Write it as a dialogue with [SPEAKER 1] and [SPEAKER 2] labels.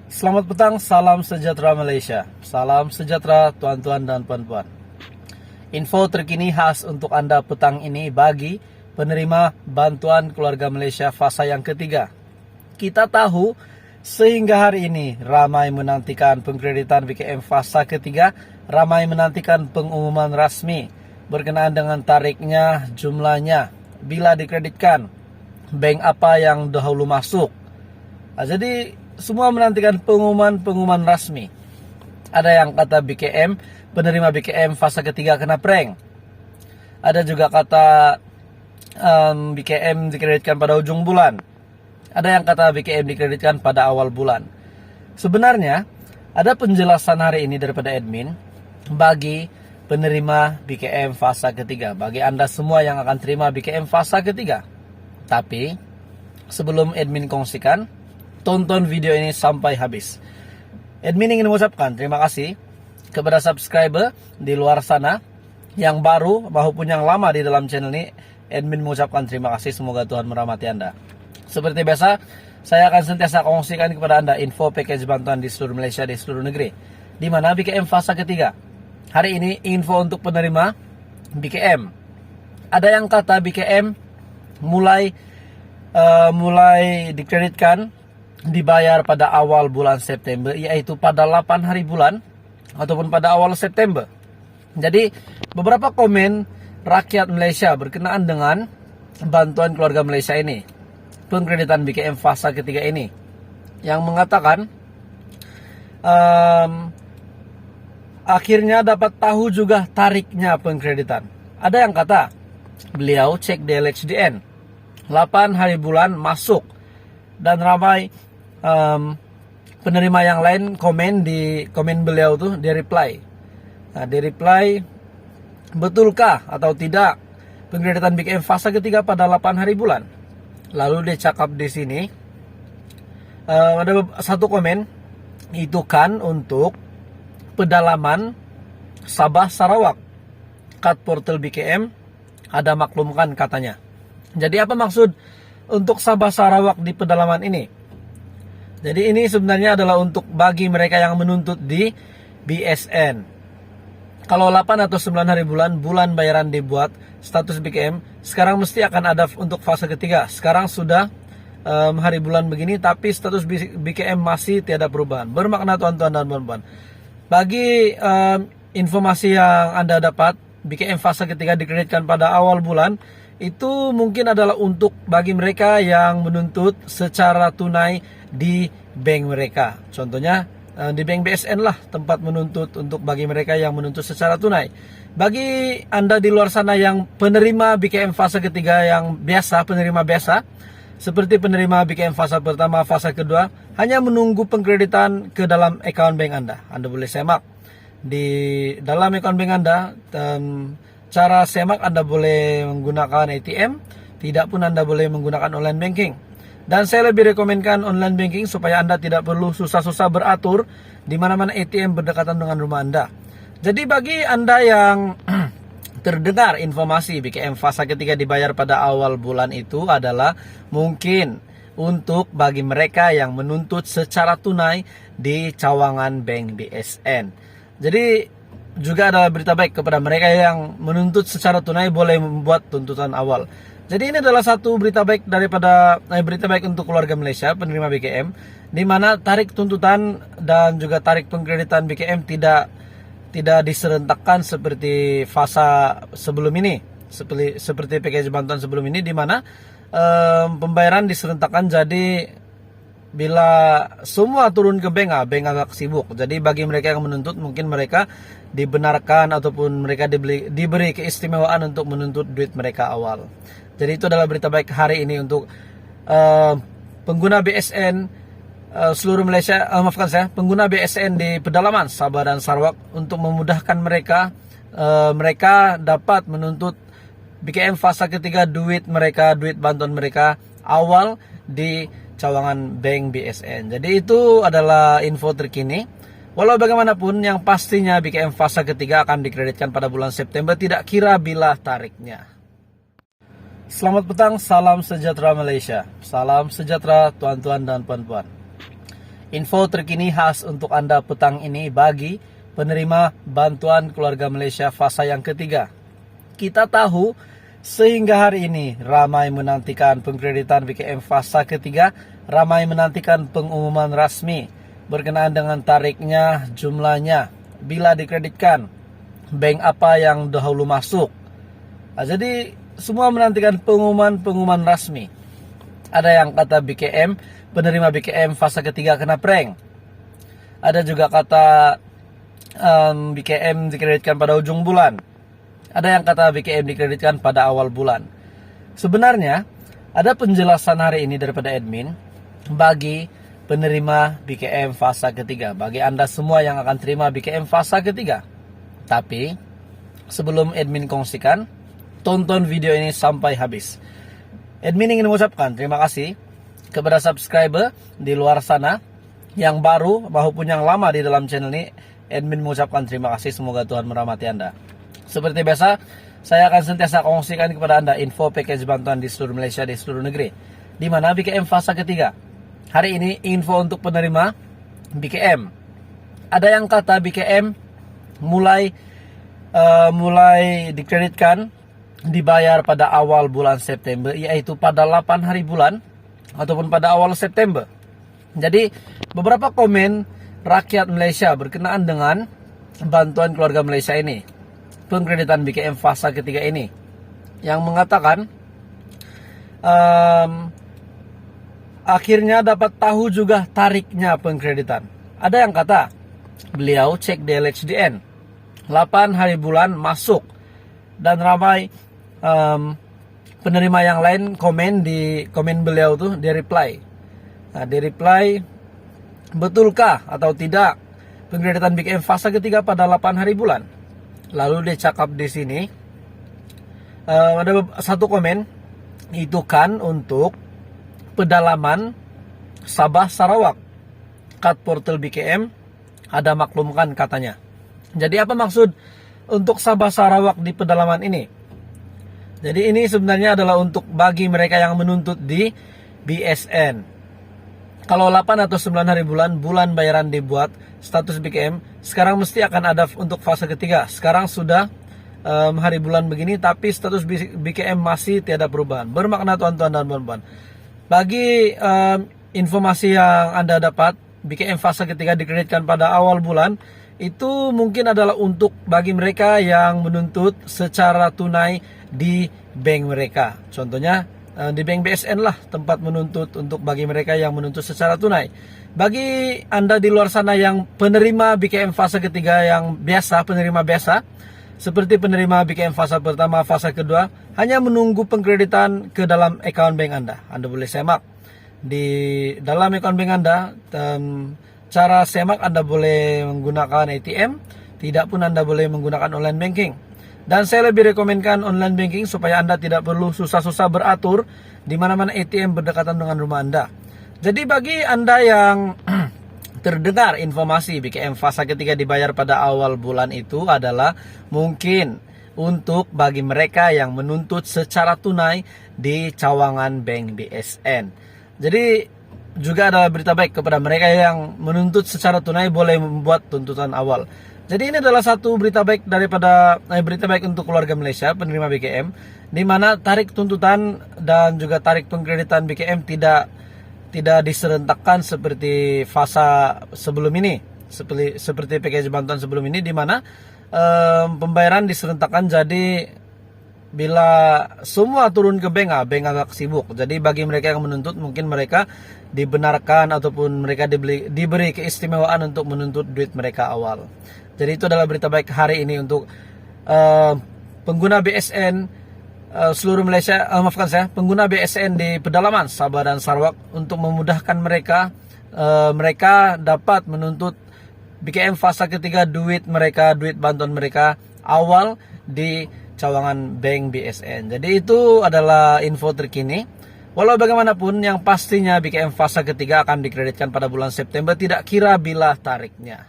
[SPEAKER 1] Selamat petang, salam sejahtera Malaysia. Salam sejahtera tuan-tuan dan puan-puan. Info terkini khas untuk Anda petang ini bagi penerima bantuan keluarga Malaysia fasa yang ketiga. Kita tahu sehingga hari ini ramai menantikan pengkreditan BKM fasa ketiga, ramai menantikan pengumuman rasmi berkenaan dengan tariknya, jumlahnya, bila dikreditkan, bank apa yang dahulu masuk. Jadi semua menantikan pengumuman rasmi. Ada yang kata BKM, penerima BKM fase ketiga kena prank. Ada juga kata BKM dikreditkan pada ujung bulan. Ada yang kata BKM dikreditkan pada awal bulan. Sebenarnya ada penjelasan hari ini daripada admin bagi penerima BKM fase ketiga, bagi Anda semua yang akan terima BKM fase ketiga. Tapi sebelum admin kongsikan, tonton video ini sampai habis. Admin ingin mengucapkan terima kasih kepada subscriber di luar sana yang baru maupun yang lama di dalam channel ini. Admin mengucapkan terima kasih, semoga Tuhan merahmati Anda. Seperti biasa, saya akan sentiasa kongsikan kepada Anda info package bantuan di seluruh Malaysia, di seluruh negeri, di mana BKM fase ketiga. Hari ini info untuk penerima BKM. Ada yang kata BKM mulai dikreditkan, dibayar pada awal bulan September, yaitu pada 8 hari bulan ataupun pada awal September. Jadi beberapa komen rakyat Malaysia berkenaan dengan bantuan keluarga Malaysia ini, pengkreditan BKM fasa ketiga ini, yang mengatakan akhirnya dapat tahu juga tariknya pengkreditan. Ada yang kata beliau cek di LHDN 8 hari bulan masuk, dan ramai penerima yang lain komen di komen beliau tuh, di reply. Nah, di reply, betulkah atau tidak pengkreditan BKM fase ketiga pada 8 hari bulan? Lalu dia cakap di sini, ada satu komen, itu kan untuk pedalaman Sabah Sarawak. Kat portal BKM ada maklumkan katanya. Jadi apa maksud untuk Sabah Sarawak di pedalaman ini? Jadi ini sebenarnya adalah untuk bagi mereka yang menuntut di BSN. Kalau 8 atau 9 hari bulan bayaran dibuat, status BKM, sekarang mesti akan ada untuk fase ketiga. Sekarang sudah hari bulan begini, tapi status BKM masih tiada perubahan. Bermakna tuan-tuan dan puan-puan, bagi informasi yang Anda dapat, BKM fase ketiga dikreditkan pada awal bulan, itu mungkin adalah untuk bagi mereka yang menuntut secara tunai di bank mereka. Contohnya di bank BSN lah tempat menuntut untuk bagi mereka yang menuntut secara tunai. Bagi Anda di luar sana yang penerima BKM fase ketiga yang biasa, penerima biasa, seperti penerima BKM fase pertama, fase kedua, hanya menunggu pengkreditan ke dalam account bank Anda. Anda boleh semak di dalam account bank Anda. Cara semak, Anda boleh menggunakan ATM, tidak pun Anda boleh menggunakan online banking. Dan saya lebih rekomenkan online banking supaya Anda tidak perlu susah-susah beratur di mana-mana ATM berdekatan dengan rumah Anda. Jadi bagi Anda yang terdengar informasi BKM fase ketiga dibayar pada awal bulan, itu adalah mungkin untuk bagi mereka yang menuntut secara tunai di cawangan bank BSN. Jadi juga ada berita baik kepada mereka yang menuntut secara tunai, boleh membuat tuntutan awal. Jadi ini adalah satu berita baik daripada berita baik untuk keluarga Malaysia penerima BKM, di mana tarik tuntutan dan juga tarik pengkreditan BKM tidak diserentakkan seperti fasa sebelum ini, seperti package bantuan sebelum ini, di mana pembayaran diserentakkan. Jadi bila semua turun ke bank agak sibuk. Jadi bagi mereka yang menuntut, mungkin mereka dibenarkan ataupun mereka diberi keistimewaan untuk menuntut duit mereka awal. Jadi itu adalah berita baik hari ini untuk pengguna BSN seluruh Malaysia, pengguna BSN di pedalaman Sabah dan Sarawak, untuk memudahkan mereka dapat menuntut BKM fase ketiga duit bantuan mereka awal di cawangan bank BSN. Jadi itu adalah info terkini. Walau bagaimanapun, yang pastinya BKM fase ketiga akan dikreditkan pada bulan September, tidak kira bila tariknya. Selamat petang, salam sejahtera Malaysia. Salam sejahtera tuan-tuan dan puan-puan. Info terkini khas untuk Anda petang ini bagi penerima bantuan keluarga Malaysia fasa yang ketiga. Kita tahu sehingga hari ini ramai menantikan pengkreditan BKM fasa ketiga, ramai menantikan pengumuman rasmi berkenaan dengan tariknya, jumlahnya, bila dikreditkan, bank apa yang dahulu masuk. Jadi semua menantikan pengumuman rasmi. Ada yang kata BKM, penerima BKM fase ketiga kena prank. Ada juga kata BKM dikreditkan pada ujung bulan. Ada yang kata BKM dikreditkan pada awal bulan. Sebenarnya ada penjelasan hari ini daripada admin bagi penerima BKM fase ketiga, bagi Anda semua yang akan terima BKM fase ketiga. Tapi sebelum admin kongsikan, tonton video ini sampai habis. Admin ingin mengucapkan terima kasih kepada subscriber di luar sana yang baru maupun yang lama di dalam channel ini. Admin mengucapkan terima kasih, semoga Tuhan merahmati Anda. Seperti biasa, saya akan sentiasa kongsikan kepada Anda info package bantuan di seluruh Malaysia, di seluruh negeri, di mana BKM fase ketiga. Hari ini info untuk penerima BKM. Ada yang kata BKM mulai dikreditkan, dibayar pada awal bulan September, yaitu pada 8 hari bulan ataupun pada awal September. Jadi beberapa komen rakyat Malaysia berkenaan dengan bantuan keluarga Malaysia ini, pengkreditan BKM fasa ketiga ini, yang mengatakan akhirnya dapat tahu juga tariknya pengkreditan. Ada yang kata beliau cek di LHDN 8 hari bulan masuk, dan ramai penerima yang lain komen di komen beliau tuh, dia reply. Nah, dia reply, betulkah atau tidak pengkreditan BKM fase ketiga pada 8 hari bulan? Lalu dia cakap di sini, ada satu komen, itu kan untuk pedalaman Sabah Sarawak, kat portal BKM ada maklumkan katanya. Jadi apa maksud untuk Sabah Sarawak di pedalaman ini? Jadi ini sebenarnya adalah untuk bagi mereka yang menuntut di BSN. Kalau 8 atau 9 hari bulan bayaran dibuat, status BKM sekarang mesti akan ada untuk fase ketiga. Sekarang sudah hari bulan begini, tapi status BKM masih tiada perubahan. Bermakna tuan-tuan dan puan-puan, bagi informasi yang Anda dapat, BKM fase ketiga dikreditkan pada awal bulan, itu mungkin adalah untuk bagi mereka yang menuntut secara tunai di bank mereka. Contohnya di bank BSN lah tempat menuntut untuk bagi mereka yang menuntut secara tunai. Bagi Anda di luar sana yang penerima BKM fase ketiga yang biasa, penerima biasa, seperti penerima BKM fase pertama, fase kedua, hanya menunggu pengkreditan ke dalam account bank Anda. Anda boleh semak di dalam account bank Anda. Cara semak Anda boleh menggunakan ATM, tidak pun Anda boleh menggunakan online banking. Dan saya lebih rekomenkan online banking supaya Anda tidak perlu susah-susah beratur di mana-mana ATM berdekatan dengan rumah Anda. Jadi bagi Anda yang terdengar informasi BKM fase ketiga dibayar pada awal bulan, itu adalah mungkin untuk bagi mereka yang menuntut secara tunai di cawangan bank BSN. Jadi juga ada berita baik kepada mereka yang menuntut secara tunai, boleh membuat tuntutan awal. Jadi ini adalah satu berita baik daripada berita baik untuk keluarga Malaysia penerima BKM, di mana tarik tuntutan dan juga tarik pengkreditan BKM tidak diserentakkan seperti fasa sebelum ini, seperti package bantuan sebelum ini, di mana pembayaran diserentakkan. Jadi bila semua turun ke bank agak sibuk. Jadi bagi mereka yang menuntut, mungkin mereka dibenarkan ataupun mereka diberi keistimewaan untuk menuntut duit mereka awal. Jadi itu adalah berita baik hari ini untuk pengguna BSN seluruh Malaysia, pengguna BSN di pedalaman Sabah dan Sarawak, untuk memudahkan mereka dapat menuntut BKM fase ketiga duit bantuan mereka awal di cawangan bank BSN. Jadi itu adalah info terkini. Walau bagaimanapun, yang pastinya BKM fase ketiga akan dikreditkan pada bulan September, tidak kira bila tariknya.